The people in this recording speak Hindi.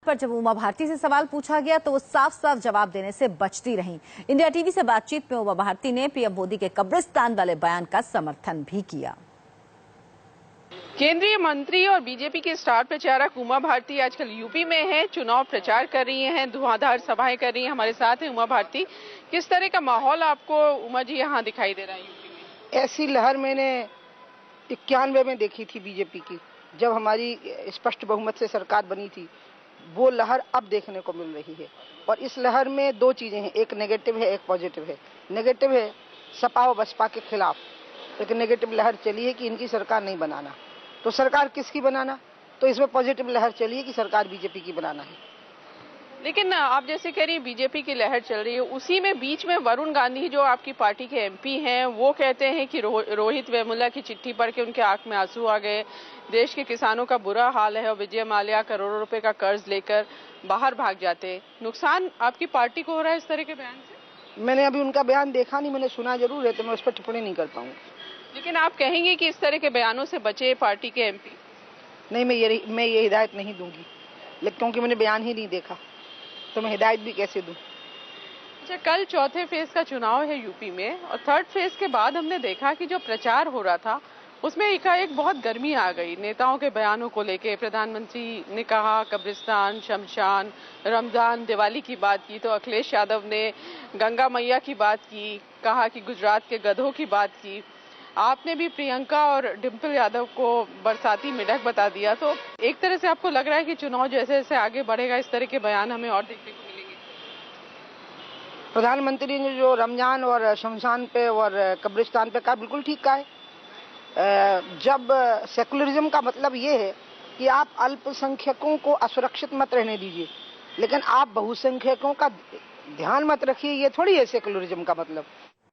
पर जब उमा भारती से सवाल पूछा गया तो वो साफ साफ जवाब देने से बचती रहीं। इंडिया टीवी से बातचीत में उमा भारती ने पीएम मोदी के कब्रिस्तान वाले बयान का समर्थन भी किया। केंद्रीय मंत्री और बीजेपी के स्टार प्रचारक उमा भारती आजकल यूपी में हैं, चुनाव प्रचार कर रही हैं, धुआंधार सभाएं कर रही हैं। हमारे साथ है उमा भारती। किस तरह का माहौल आपको उमा जी यहाँ दिखाई दे रहा है यूपी में? ऐसी लहर मैंने 91 में देखी थी बीजेपी की, जब हमारी स्पष्ट बहुमत से सरकार बनी थी। वो लहर अब देखने को मिल रही है और इस लहर में दो चीजें हैं, एक नेगेटिव है, एक पॉजिटिव है। नेगेटिव है सपा और बसपा के खिलाफ एक नेगेटिव लहर चली है कि इनकी सरकार नहीं बनाना, तो सरकार किसकी बनाना, तो इसमें पॉजिटिव लहर चली है कि सरकार बीजेपी की बनाना है। लेकिन आप जैसे कह रही हैं बीजेपी की लहर चल रही है, उसी में बीच में वरुण गांधी जो आपकी पार्टी के एमपी हैं वो कहते हैं कि रोहित वेमुला की चिट्ठी पढ़ के उनके आंख में आंसू आ गए, देश के किसानों का बुरा हाल है और विजय माल्या करोड़ों रुपए का कर्ज लेकर बाहर भाग जाते। नुकसान आपकी पार्टी को हो रहा है इस तरह के बयान से? मैंने अभी उनका बयान देखा नहीं, मैंने सुना जरूर है, तो मैं उस पर टिप्पणी नहीं कर पाऊंगा। लेकिन आप कहेंगे कि इस तरह के बयानों से बचे पार्टी के एमपी? नहीं, मैं ये हिदायत नहीं दूंगी, लेकिन क्योंकि मैंने बयान ही नहीं देखा तो मैं हिदायत भी कैसे दूं। अच्छा, कल चौथे फेज का चुनाव है यूपी में और थर्ड फेज के बाद हमने देखा कि जो प्रचार हो रहा था उसमें एकाएक बहुत गर्मी आ गई नेताओं के बयानों को लेके। प्रधानमंत्री ने कहा कब्रिस्तान, शमशान, रमजान, दिवाली की बात की, तो अखिलेश यादव ने गंगा मैया की बात की, कहा कि गुजरात के गधों की बात की। आपने भी प्रियंका और डिम्पल यादव को बरसाती मेढक बता दिया। तो एक तरह से आपको लग रहा है कि चुनाव जैसे जैसे आगे बढ़ेगा इस तरह के बयान हमें और देखने को मिलेंगे? प्रधानमंत्री ने जो रमजान और शमशान पे और कब्रिस्तान पे कहा, बिल्कुल ठीक कहा है। जब सेकुलरिज्म का मतलब ये है कि आप अल्पसंख्यकों को असुरक्षित मत रहने दीजिए, लेकिन आप बहुसंख्यकों का ध्यान मत रखिए, ये थोड़ी है सेकुलरिज्म का मतलब।